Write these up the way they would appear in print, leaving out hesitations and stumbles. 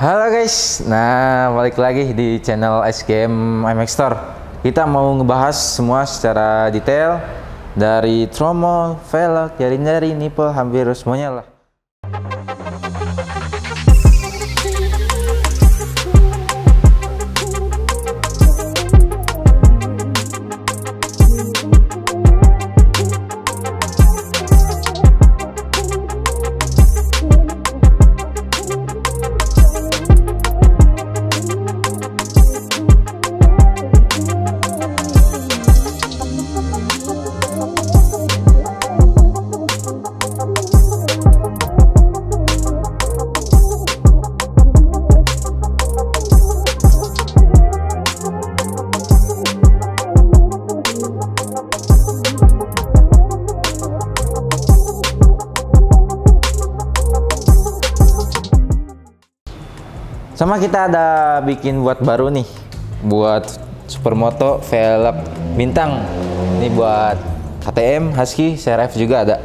Halo guys, nah balik lagi di channel SGM MX Store. Kita mau ngebahas semua secara detail dari tromol, velg, jari-jari, nipple, hampir semuanya lah. Sama kita ada bikin buat baru nih, buat Supermoto velg bintang. Ini buat KTM, Husky, CRF juga ada.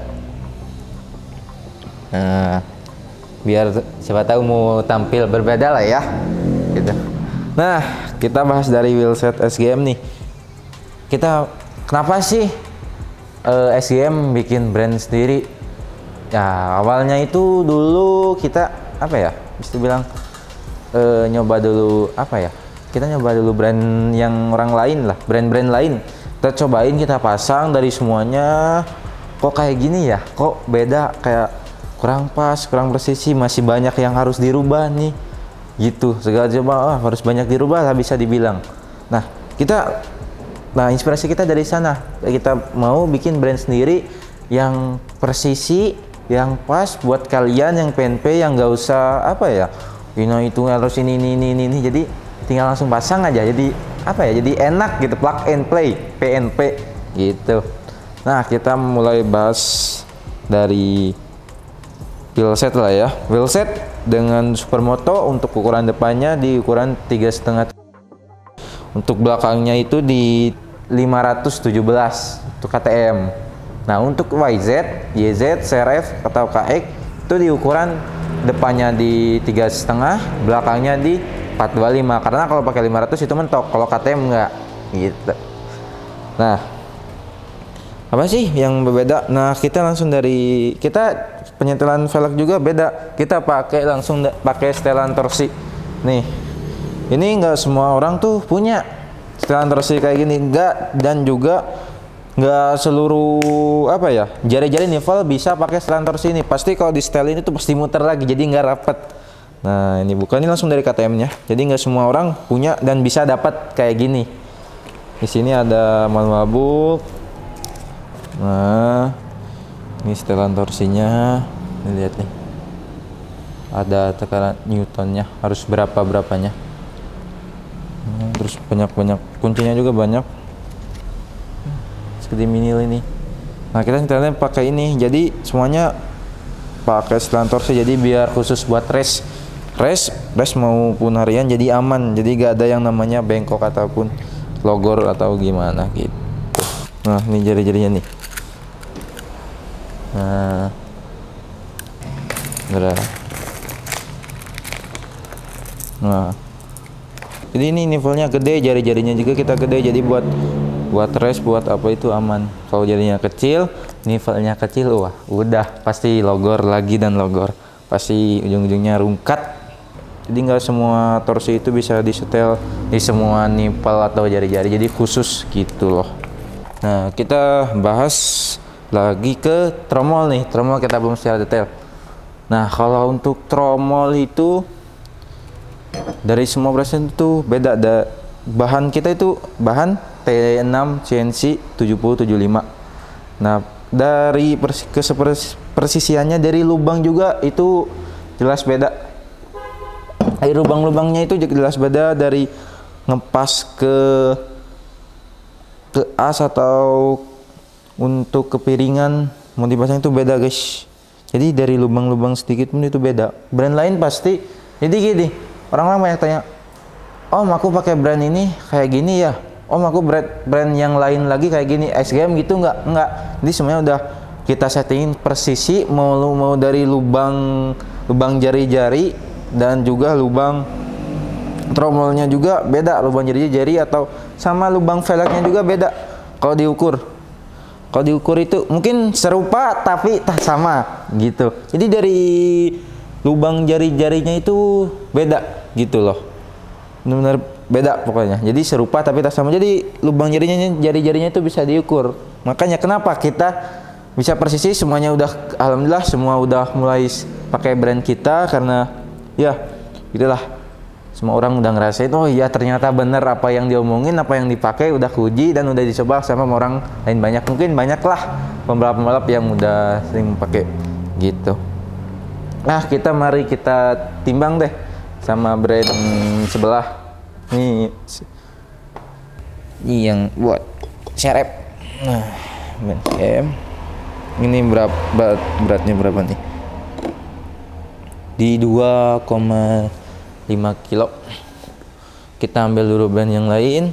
Nah, biar siapa tahu mau tampil berbeda lah ya, gitu. Nah, kita bahas dari wheelset SGM nih. Kenapa sih SGM bikin brand sendiri? Ya awalnya itu dulu kita bisa bilang nyoba dulu kita nyoba dulu brand yang orang lain lah, brand-brand lain kita cobain, kita pasang dari semuanya, kok kayak gini ya, kok beda, kayak kurang pas, kurang presisi, masih banyak yang harus dirubah nih gitu, segala coba harus banyak dirubah lah bisa dibilang. Nah inspirasi kita dari sana, kita mau bikin brand sendiri yang presisi, yang pas buat kalian yang PNP, yang nggak usah itu harus ini, jadi tinggal langsung pasang aja, jadi jadi enak gitu, plug and play, PNP gitu. Nah, kita mulai bahas dari wheelset lah ya. Wheelset dengan Supermoto untuk ukuran depannya di ukuran 3,5, untuk belakangnya itu di 517 untuk KTM. Nah, untuk YZ, YZ, CRF atau KX itu di ukuran depannya di 3,5, belakangnya di 425, karena kalau pakai 500 itu mentok, kalau KTM enggak gitu. Nah, apa sih yang berbeda? Nah, kita langsung dari penyetelan velg juga beda. Kita pakai setelan torsi nih. Ini enggak semua orang tuh punya setelan torsi kayak gini, enggak, dan juga nggak seluruh jari-jari nivel bisa pakai setelan torsi ini. Pasti kalau di setel ini tuh pasti muter lagi, jadi nggak rapet. Nah, ini langsung dari KTM nya, jadi nggak semua orang punya dan bisa dapat kayak gini. Di sini ada manual book. Nah, ini setelan torsinya, ini lihat nih, ada tekanan newtonnya, harus berapanya. Terus banyak kuncinya juga banyak, seperti minil ini. Nah, kita setelnya pakai ini, jadi semuanya pakai setelan torsi, jadi biar khusus buat race maupun harian, jadi aman, jadi gak ada yang namanya bengkok ataupun logor atau gimana gitu. Nah, ini jari-jarinya nih. Nah, jadi ini nivelnya gede, jari-jarinya juga kita gede, jadi buat race, buat apa itu aman. Kalau jadinya kecil, nivelnya kecil, wah udah pasti logor lagi, dan logor pasti ujung-ujungnya rungkat. Jadi nggak semua torsi itu bisa disetel di semua nipel atau jari-jari, jadi khusus gitu loh. Nah, kita bahas lagi ke tromol nih. Tromol kita belum secara detail. Nah, kalau untuk tromol itu dari semua brand itu beda. Bahan kita itu bahan T6 CNC 7075. Nah, dari persisiannya dari lubang juga itu jelas beda. Lubang-lubangnya itu jelas beda, dari ngepas ke as atau untuk kepiringan mau dipasang itu beda guys. Jadi dari lubang-lubang sedikit pun itu beda. Brand lain pasti. Jadi gini, orang-orang banyak tanya, "Om, aku pakai brand ini kayak gini ya. Om, aku brand yang lain lagi kayak gini, SGM gitu enggak." Jadi semuanya udah kita settingin persisi, mau dari lubang jari-jari dan juga lubang tromolnya juga beda, lubang jari atau sama lubang velgnya juga beda kalau diukur. Kalau diukur itu mungkin serupa tapi tak sama gitu. Jadi dari lubang jari-jarinya itu beda gitu loh. Benar-benar beda pokoknya. Jadi serupa tapi tak sama. Jadi lubang jari-jarinya itu bisa diukur. Makanya kenapa kita bisa presisi semuanya udah, alhamdulillah semua udah mulai pakai brand kita, karena ya itulah, semua orang udah ngerasain, oh iya ternyata bener apa yang diomongin, apa yang dipakai udah kuji dan udah dicoba sama orang lain banyak. Mungkin banyak lah pembalap-pembalap yang udah sering pakai gitu. Nah mari kita timbang deh sama brand sebelah. Ini yang buat CRF. Nah, brand CRF. Ini beratnya berapa nih? Di 2,5 kilo. Kita ambil dulu brand yang lain.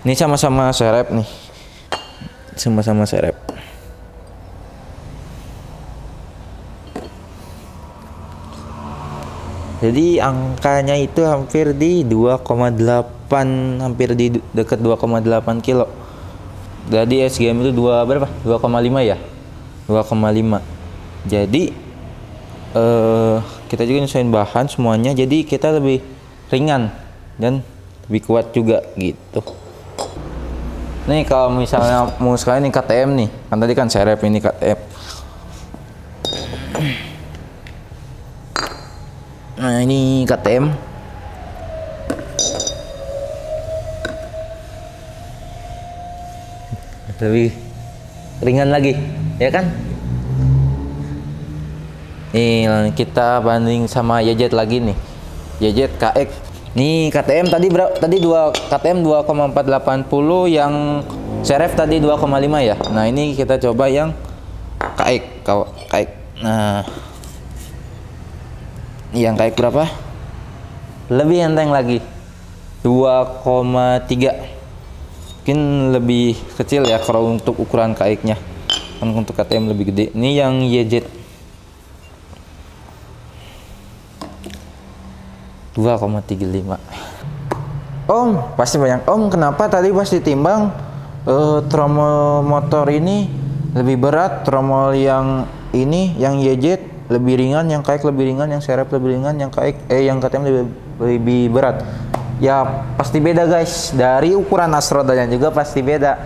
Ini sama-sama CRF nih. Sama-sama CRF. Jadi angkanya itu hampir di 2,8, hampir di dekat 2,8 kilo. Jadi SGM itu berapa? 2,5 ya? 2,5. Jadi kita juga nyesuaiin bahan semuanya, jadi kita lebih ringan dan lebih kuat juga gitu. Nih kalau misalnya mau sekalian nih KTM nih, kan tadi kan CRF, ini KTM. Nah ini KTM. Lebih ringan lagi, ya kan? Nih kita banding sama YZ lagi nih, YZ KX. Nih KTM tadi berapa? Tadi KTM 2,480, yang CRF tadi 2,5 ya. Nah ini kita coba yang KX. Nah yang KX berapa? Lebih enteng lagi, 2,3. Mungkin lebih kecil ya kalau untuk ukuran KX-nya. Kan untuk KTM lebih gede. Ini yang YZ 2,35. Om, pasti banyak. Om, kenapa tadi pas ditimbang tromol motor ini lebih berat, tromol yang ini yang YZ lebih ringan, yang KX lebih ringan, yang CRF lebih ringan, yang yang KTM lebih berat? Ya pasti beda guys, dari ukuran as rodanya juga pasti beda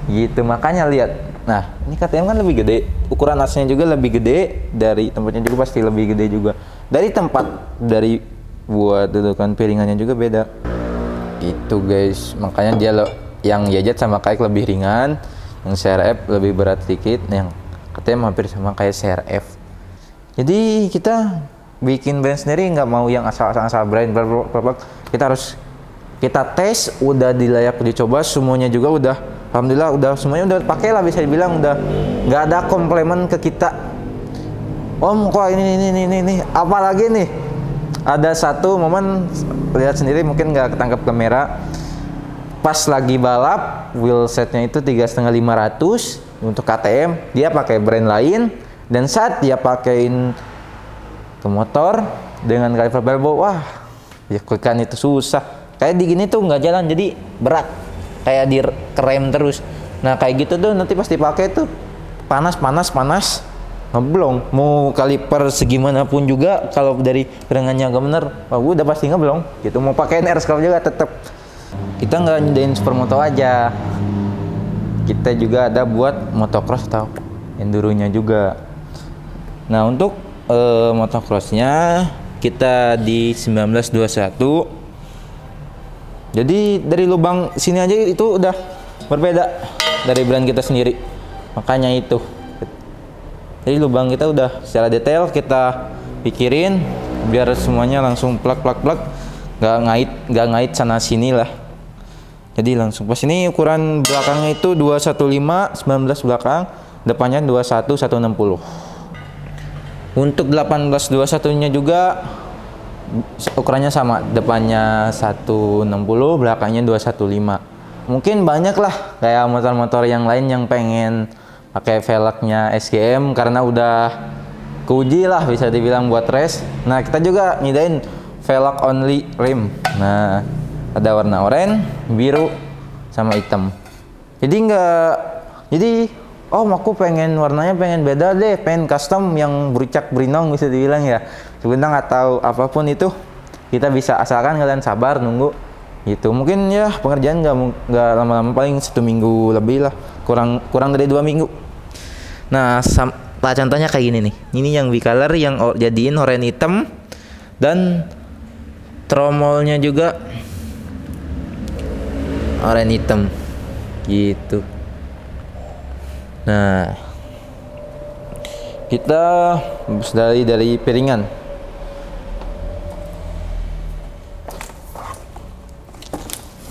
gitu. Makanya lihat, nah ini KTM kan lebih gede, ukuran asnya juga lebih gede, dari tempatnya juga pasti lebih gede juga, dari tempat dari buat dudukan piringannya juga beda gitu guys. Makanya dia yang YZ sama KX lebih ringan, yang CRF lebih berat sedikit, yang KTM hampir sama kayak CRF. Jadi kita bikin brand sendiri, nggak mau yang asal-asal brand. Kita harus tes, udah dilayak dicoba semuanya juga udah, alhamdulillah udah semuanya udah pakai lah, bisa dibilang udah nggak ada komplain ke kita. Om kok ini apalagi nih, ada satu momen, lihat sendiri mungkin nggak ketangkap kamera, pas lagi balap wheelsetnya itu 3.500 untuk KTM, dia pakai brand lain, dan saat dia pakein ke motor dengan kaliper belbo, wah ya klikan itu susah, kayak di gini tuh nggak jalan, jadi berat, kayak di kerem terus. Nah kayak gitu tuh nanti pas dipakai tuh panas ngeblong. Mau kaliper segimanapun juga kalau dari gerangannya nggak bener, wah udah pasti ngeblong gitu. Mau pakai air scrub juga tetep. Kita nggak nyediain supermoto aja, kita juga ada buat motocross atau enduronya juga. Nah untuk motocrossnya kita di 1921. Jadi dari lubang sini aja itu udah berbeda dari brand kita sendiri. Makanya itu. Jadi lubang kita udah secara detail kita pikirin biar semuanya langsung plak, nggak ngait sana sini lah. Jadi langsung pas ini ukuran belakangnya itu 215 19 belakang, depannya 21 160. Untuk 1821-nya juga ukurannya sama, depannya 160, belakangnya 215. Mungkin banyak lah kayak motor-motor yang lain yang pengen pakai velgnya SGM karena udah keuji lah bisa dibilang buat race. Nah kita juga ngidain velg only rim. Nah ada warna oranye, biru, sama hitam. Jadi aku pengen warnanya pengen beda deh, pengen custom yang bericak berinong bisa dibilang ya. Sebenarnya atau apapun itu kita bisa, asalkan kalian sabar nunggu gitu. Mungkin ya pengerjaan nggak lama-lama, paling 1 minggu lebih lah, kurang dari 2 minggu. Nah contohnya kayak gini nih, ini yang bicolor yang jadiin oranye hitam, dan tromolnya juga oranye hitam gitu. Nah kita dari piringan.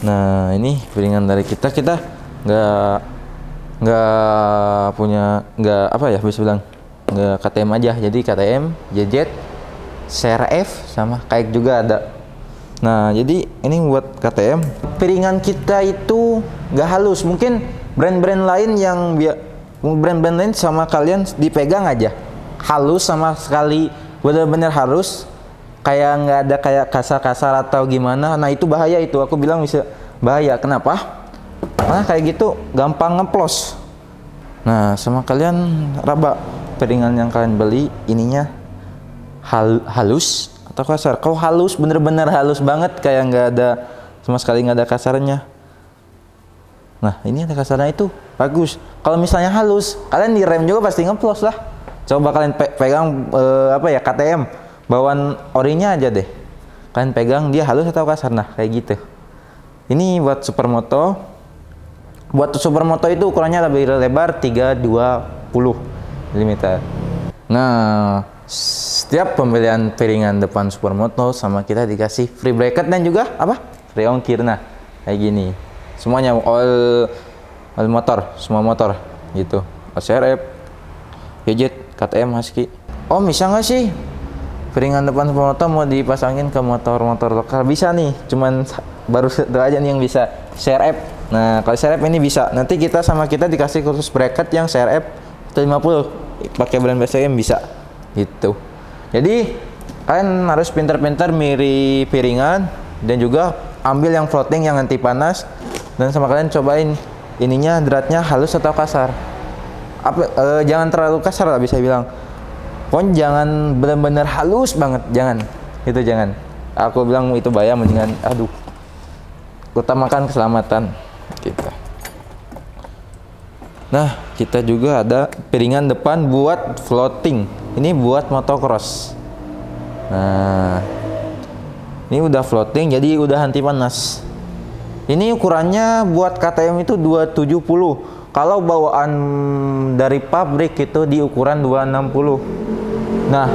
Nah ini piringan dari kita nggak apa ya, bisa bilang nggak KTM aja, jadi KTM, JZ, CRF sama kayak juga ada. Nah jadi ini buat KTM. Piringan kita itu nggak halus, mungkin brand-brand lain yang brand-brand lain sama kalian dipegang aja halus sama sekali, bener-bener halus, kayak nggak ada kayak kasar-kasar atau gimana. Nah itu bahaya, itu aku bilang bisa bahaya. Kenapa? Karena kayak gitu gampang ngeplos. Nah sama kalian raba piringan yang kalian beli ininya halus atau kasar. Kalau halus bener-bener halus banget, kayak nggak ada sama sekali, nggak ada kasarnya. Nah ini ada kasarnya, itu bagus. Kalau misalnya halus, kalian di rem juga pasti ngeplos lah. Coba kalian pegang KTM bawaan orinya aja deh, kalian pegang dia halus atau kasar. Nah kayak gitu. Ini buat supermoto. Buat supermoto itu ukurannya lebih lebar 320 mm. Nah setiap pembelian piringan depan supermoto sama kita dikasih free bracket dan juga free ongkir. Nah kayak gini semuanya, all motor, semua motor gitu, CRF, JZ, KTM, Husky. Bisa nggak sih piringan depan supermoto mau dipasangin ke motor-motor lokal? Bisa nih, cuman baru satu aja nih yang bisa, CRF. Nah kalau CRF ini bisa, nanti kita dikasih khusus bracket yang CRF 150 pakai brand BCM bisa gitu. Jadi kalian harus pintar-pintar mirip piringan, dan juga ambil yang floating yang anti panas, dan sama kalian cobain ininya dratnya halus atau kasar. Jangan terlalu kasar lah, bisa bilang. Pokoknya jangan benar-benar halus banget, jangan. Itu jangan. Aku bilang itu bahaya, mendingan utamakan keselamatan kita. Nah, kita juga ada piringan depan buat floating. Ini buat motocross. Nah, ini udah floating, jadi udah anti panas. Ini ukurannya buat KTM itu 270. Kalau bawaan dari pabrik itu di ukuran 260. Nah,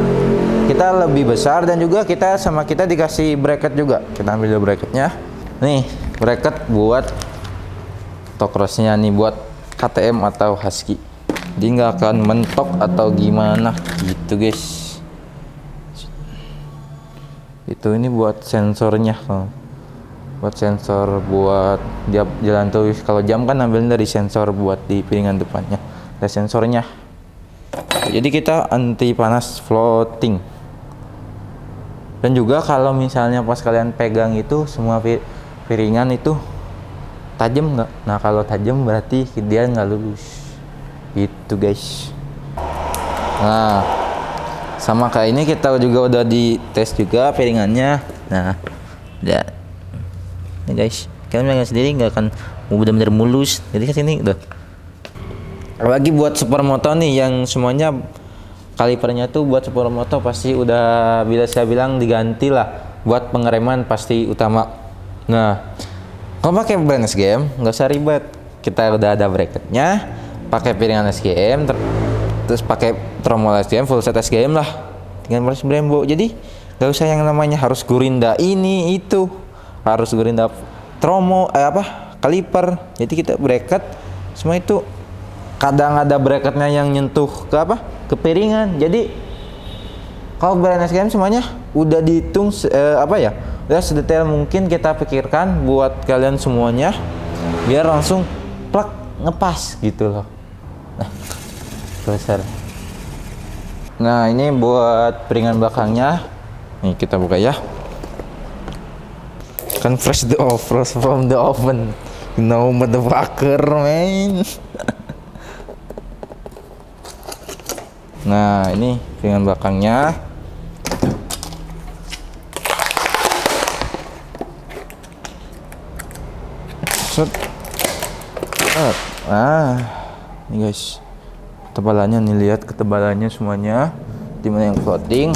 kita lebih besar, dan juga kita dikasih bracket juga. Kita ambil dulu bracketnya. Nih, bracket buat motocrossnya nih, buat KTM atau Husky. Jadi nggak akan mentok atau gimana gitu guys. Itu ini buat sensornya, buat sensor buat dia jalan tuh. Kalau jam kan ambil dari sensor buat di piringan depannya, ada sensornya. Jadi kita anti panas floating. Dan juga kalau misalnya pas kalian pegang itu semua piringan itu tajam nggak? Nah kalau tajam berarti dia nggak lulus gitu guys. Nah sama kayak ini kita juga udah dites juga piringannya. Nah udah nih guys, kalian pegang sendiri nggak akan benar-benar mulus. Jadi kesini udah. Lagi buat supermoto nih yang semuanya kalipernya tuh buat supermoto pasti udah bisa bilang diganti lah. Buat pengereman pasti utama. Nah kalau pakai brand SGM nggak usah ribet, kita udah ada bracketnya, pakai piringan SGM, terus pakai tromol SGM, full set SGM lah dengan mesin Brembo. Jadi nggak usah yang namanya harus gurinda ini itu, harus gurinda kaliper. Jadi kita bracket semua itu. Kadang ada bracketnya yang nyentuh ke piringan. Jadi kalau brand SGM semuanya udah dihitung udah sedetail mungkin kita pikirkan buat kalian semuanya, biar langsung plak ngepas gitu loh. Nah, besar. Nah, ini buat piringan belakangnya. Nih kita buka ya. Kan fresh from the oven. No motherfucker, man. Nah, ini piringan belakangnya. Set. Nah, ini guys. Ketebalannya nih, lihat ketebalannya semuanya. Dimana yang floating.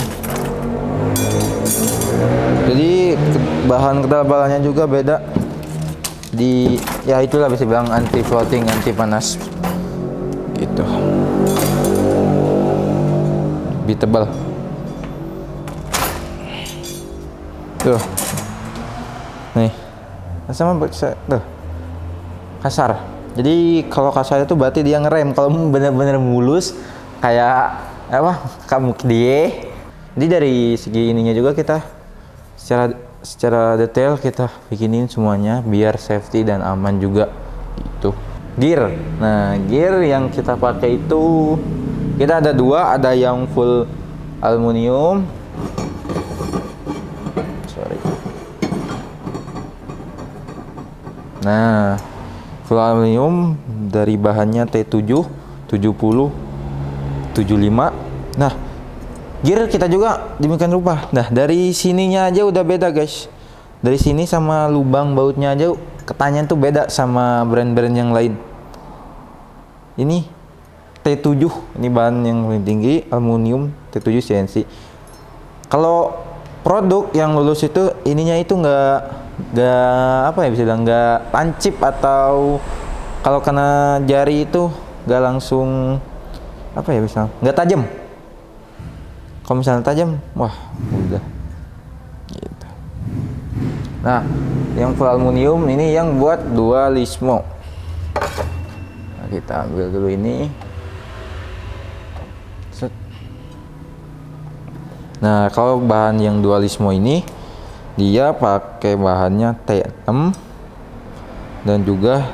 Jadi bahan ketebalannya juga beda. Ya itulah bisa bilang anti floating, anti panas. Gitu. Lebih tebal. Tuh. Nih. Sama tuh. Kasar. Jadi kalau kasar itu berarti dia ngerem. Kalau bener-bener mulus kayak apa? Kamu dia. Jadi dari segi ininya juga kita secara detail kita bikinin semuanya biar safety dan aman juga gitu. Gear. Nah, gear yang kita pakai itu kita ada dua, ada yang full aluminium. Sorry. Nah, full aluminium dari bahannya T7, 70, 75. Nah, gear kita juga demikian rupa. Nah, dari sininya aja udah beda, guys. Dari sini sama lubang bautnya aja ketanya tuh beda sama brand-brand yang lain. Ini T7, ini bahan yang paling tinggi, aluminium T7 CNC. Kalau produk yang lulus itu ininya itu nggak apa ya, bisa bilang nggak lancip, atau kalau kena jari itu nggak langsung apa ya, bisa nggak tajam. Kalau misalnya tajam, wah udah gitu. Nah, yang full aluminium ini yang buat dualismo. Nah, kita ambil dulu ini. Set. Nah, kalau bahan yang dualismo ini dia pakai bahannya T6 dan juga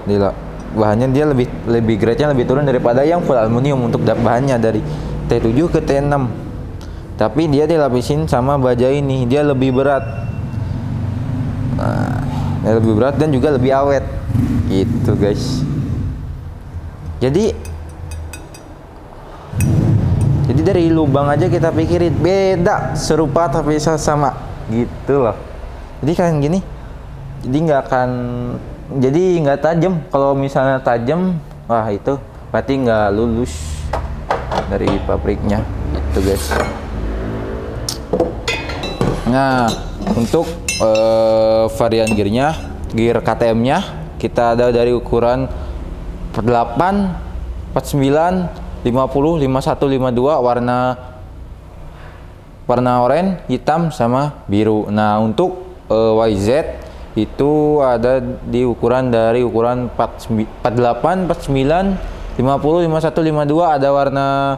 bahannya dia lebih grade-nya lebih turun daripada yang full aluminium untuk bahannya dari T7 ke T6. Tapi dia dilapisin sama baja ini, dia lebih berat. Nah, dia lebih berat dan juga lebih awet. Gitu, guys. Jadi dari lubang aja kita pikirin beda, serupa tapi sama gitu loh. Jadi kan gini, jadi nggak tajam. Kalau misalnya tajam, wah itu berarti nggak lulus dari pabriknya itu, guys. Nah, untuk varian gearnya, gear KTM-nya kita ada dari ukuran 8, 49, 50, 51, 52 warna oranye, hitam sama biru. Nah, untuk YZ itu ada di ukuran dari ukuran 48, 49, 50, 51, 52, ada warna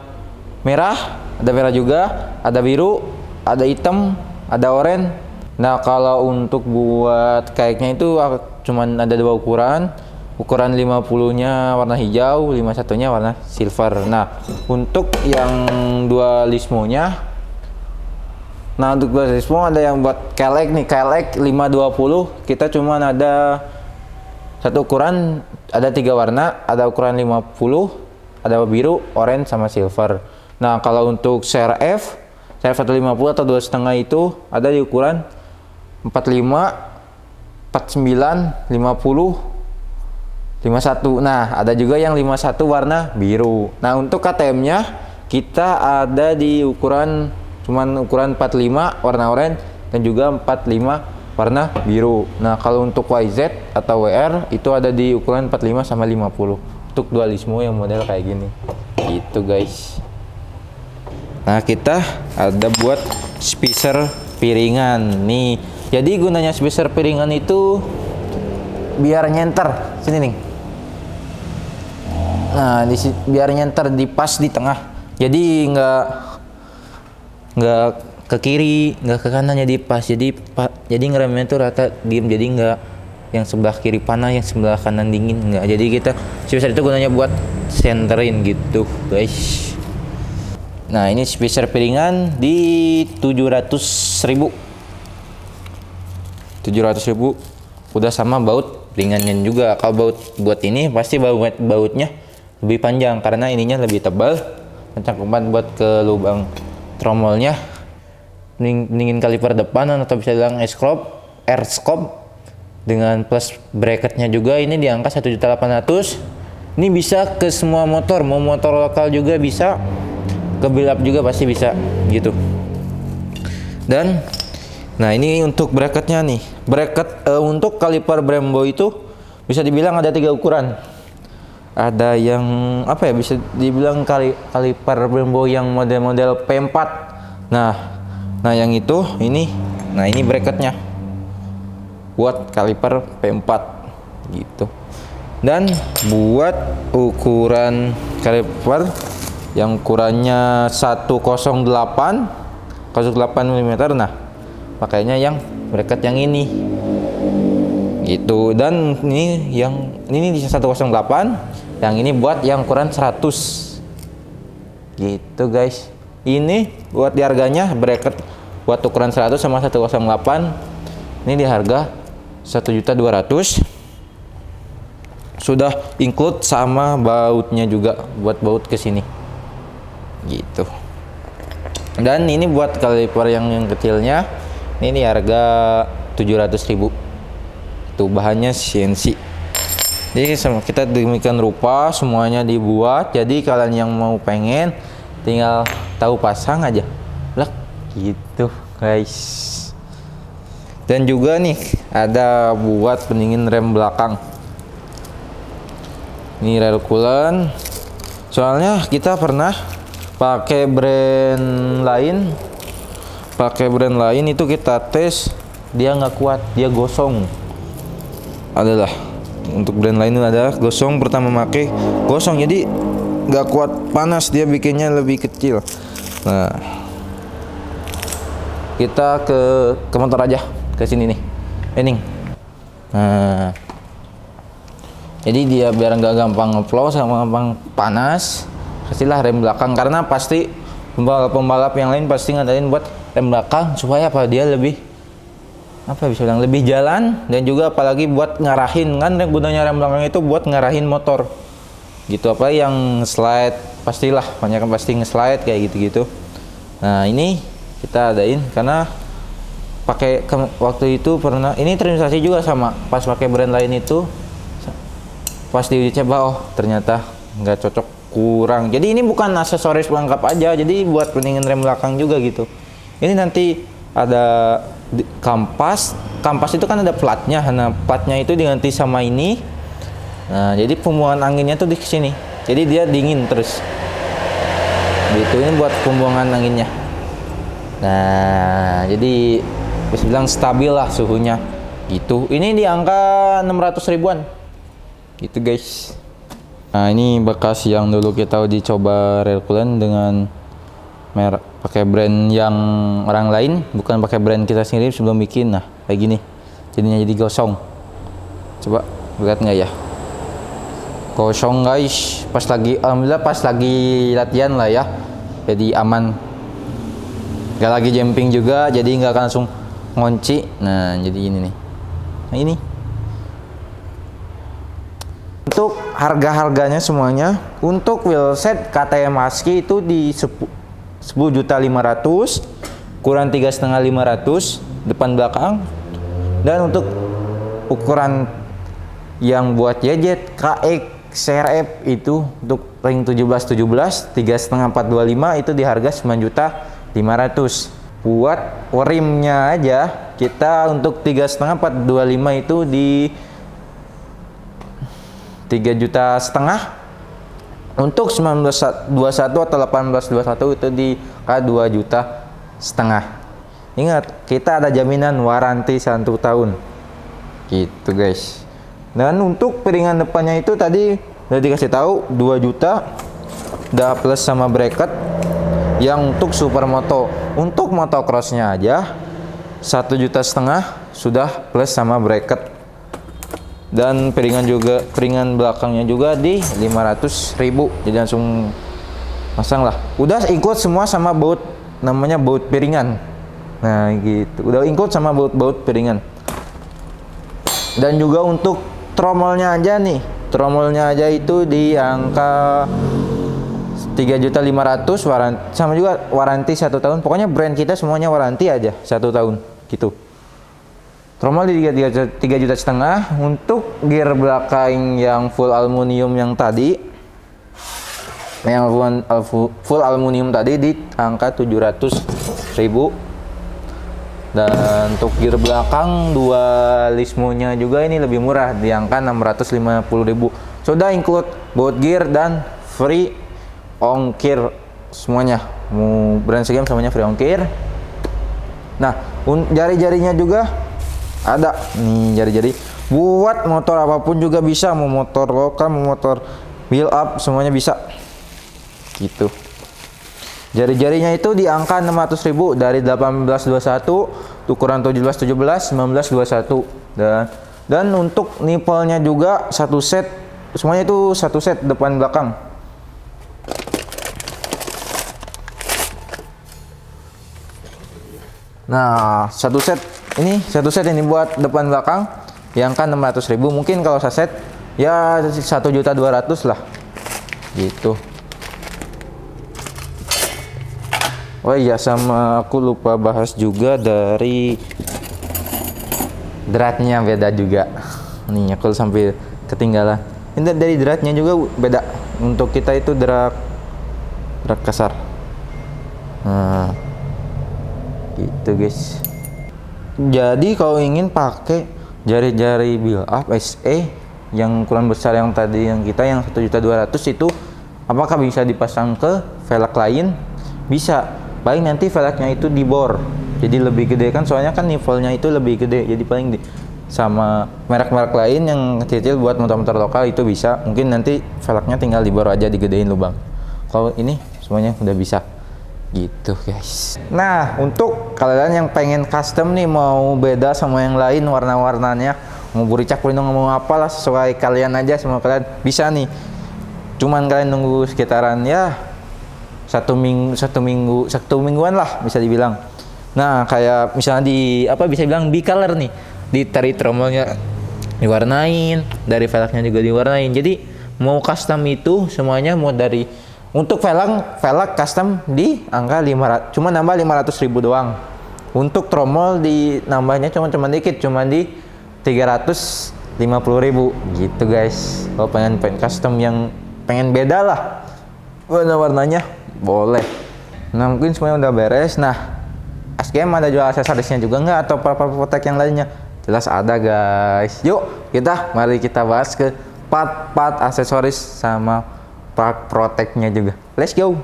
merah, ada merah juga, ada biru, ada hitam, ada oranye. Nah, kalau untuk buat kayaknya itu cuman ada dua ukuran. Ukuran 50-nya warna hijau, 51-nya warna silver. Nah, untuk yang dualismo-nya, untuk dualismo ada yang buat KLX nih, KLX 520. Kita cuman ada satu ukuran, ada 3 warna, ada ukuran 50, ada biru, orange sama silver. Nah, kalau untuk CRF 150 atau 2,5 itu ada di ukuran 45, 49, 50, 51. Nah, ada juga yang 51 warna biru. Nah, untuk KTM-nya kita ada di ukuran 45 warna oranye dan juga 45 warna biru. Nah, kalau untuk YZ atau WR itu ada di ukuran 45 sama 50. Untuk dualismo yang model kayak gini. Gitu, guys. Nah, kita ada buat spacer piringan nih. Jadi gunanya spacer piringan itu biar nyenter sini nih. Nah, biar nyenter di pas di tengah. Jadi nggak ke kiri, nggak ke kanan, jadi pas. Jadi ngeremnya tuh rata diem. Jadi nggak yang sebelah kiri panas, yang sebelah kanan dingin, nggak. Jadi kita spacer itu gunanya buat centerin gitu, guys. Nah, ini spacer piringan di 700.000. 700.000 udah sama baut piringannya juga. Kalau baut buat ini pasti bautnya lebih panjang karena ininya lebih tebal. Cangkupan buat ke lubang tromolnya. Pendingin kaliper depan atau bisa bilang air scope dengan plus bracketnya juga ini di angka 1.800.000. Ini bisa ke semua motor, mau motor lokal juga bisa, ke build up juga pasti bisa gitu. Dan nah ini untuk bracketnya nih. Bracket untuk kaliper Brembo itu bisa dibilang ada 3 ukuran. Ada yang apa ya, bisa dibilang kaliper Brembo yang model-model P4. Nah yang itu ini, nah ini bracketnya buat kaliper P4 gitu. Dan buat ukuran kaliper yang ukurannya 108 mm, nah pakainya yang bracket yang ini gitu. Dan ini di 108, yang ini buat yang ukuran 100 gitu guys. Ini buat di harganya bracket buat ukuran 100 sama 108 ini di harga 1.200.000, sudah include sama bautnya juga, buat baut ke sini gitu. Dan ini buat kaliper yang kecilnya ini di harga 700.000. Itu bahannya CNC. Jadi kita demikian rupa semuanya dibuat. Jadi kalian yang mau pengen tinggal tahu pasang aja lah gitu guys. Dan juga nih ada buat pendingin rem belakang. Ini rel coolant. Soalnya kita pernah pakai brand lain itu kita tes, dia nggak kuat, dia gosong. Adalah untuk brand lain ada gosong, pertama pakai gosong jadi nggak kuat panas, dia bikinnya lebih kecil. Nah kita ke motor aja, ke sini nih ini. Nah jadi dia biar nggak gampang ngeflow sama gampang panas, kasihlah rem belakang, karena pasti pembalap yang lain pasti ngadain buat rem belakang supaya apa, dia lebih apa bisa bilang lebih jalan. Dan juga apalagi buat ngarahin, kan gunanya rem belakang itu buat ngarahin motor gitu. Apa yang slide pastilah banyak yang pasti nge-slide kayak gitu-gitu. Nah ini kita adain karena pakai waktu itu pernah ini transaksi juga sama pas pakai brand lain itu, pas diuji coba oh ternyata nggak cocok, kurang. Jadi ini bukan aksesoris pelengkap aja, jadi buat pendingin rem belakang juga gitu. Ini nanti ada kampas itu kan ada platnya. Nah platnya itu diganti sama ini. Nah jadi pembuangan anginnya tuh di sini, jadi dia dingin terus gitu. Ini buat pembuangan anginnya. Nah jadi bisa bilang stabil lah suhunya gitu. Ini di angka 600.000-an gitu guys. Nah ini bekas yang dulu kita uji coba rel coolant dengan merek pakai brand yang orang lain, bukan pakai brand kita sendiri sebelum bikin. Nah kayak gini jadinya, jadi gosong. Coba lihat nggak ya, gosong guys. Pas lagi alhamdulillah pas lagi latihan lah ya, jadi aman, nggak lagi jumping juga, jadi nggak langsung ngunci. Nah jadi ini nih. Nah ini untuk harga-harganya semuanya. Untuk wheelset KTM Husky itu di 10.500.000, kurang 3.500 depan belakang. Dan untuk ukuran yang buat YZ KX CRF itu untuk ring 17 3.5 425 itu di harga 9.500.000. Buat rimnya aja kita untuk 3.5 425 itu di 3,5 juta. Untuk 1921 atau 1821 itu di 2,5 juta. Ingat, kita ada jaminan waranti 1 tahun gitu guys. Dan untuk piringan depannya itu tadi udah dikasih tahu 2 juta udah plus sama bracket. Yang untuk supermoto, untuk motocrossnya aja 1,5 juta sudah plus sama bracket. Dan piringan belakangnya juga di 500.000, jadi langsung pasang lah. Udah include semua sama baut, namanya baut piringan. Nah gitu, udah include sama baut piringan. Dan juga untuk tromolnya aja nih, tromolnya aja itu di angka 3.500.000, sama juga waranti 1 tahun. Pokoknya brand kita semuanya waranti aja 1 tahun gitu. Tromol di 3,5 juta. Untuk gear belakang yang full aluminium yang tadi, yang full aluminium tadi di angka 700.000. Dan untuk gear belakang dua Lismo-nya juga ini lebih murah di angka 650.000. Sudah include baut gear dan free ongkir semuanya. Mau brand SGM semuanya free ongkir. Nah, jari-jarinya juga ada nih, jari-jari buat motor apapun juga bisa, mau motor lokal, mau motor wheel up, semuanya bisa gitu. Jari-jarinya itu di angka 600.000 dari 1821, ukuran 1717, 1921. Dan untuk nipelnya juga satu set, semuanya itu satu set depan belakang. Nah, satu set ini buat depan belakang yang kan 600.000. Mungkin kalau saset ya 1.200.000 lah gitu. Oh iya, sama aku lupa bahas juga dari dratnya beda juga nih, aku sampai ketinggalan. Ini dari dratnya juga beda. Untuk kita itu drat kasar. Nah gitu guys. Jadi kalau ingin pakai jari-jari build up SE yang ukuran besar yang tadi yang kita yang 1.200.000 itu, apakah bisa dipasang ke velg lain? Bisa. Paling nanti velgnya itu dibor jadi lebih gede kan, soalnya kan nivelnya itu lebih gede, jadi paling sama merek-merek lain yang kecil buat motor-motor lokal itu bisa. Mungkin nanti velgnya tinggal dibor aja, digedein lubang. Kalau ini semuanya udah bisa gitu guys. Nah, untuk kalian yang pengen custom nih, mau beda sama yang lain warna-warnanya, mau buricak pelindung, mau apalah, sesuai kalian aja, semua kalian bisa nih. Cuman kalian nunggu sekitaran ya satu mingguan lah bisa dibilang. Nah, kayak misalnya di apa bisa bilang B-color nih, dari tromolnya diwarnain, dari velgnya juga diwarnain. Jadi mau custom itu semuanya, mau dari untuk velg custom di angka 500, cuma nambah 500.000 doang. Untuk tromol di nambahnya cuma dikit, cuma di 350.000 gitu guys. Kalau pengen custom yang pengen beda lah warna-warnanya, boleh. Nah, mungkin semuanya udah beres. Nah, SGM ada jual aksesorisnya juga nggak, atau part-part protek yang lainnya? Jelas ada guys. Yuk mari kita bahas ke part-part aksesoris sama part proteknya juga. Let's go.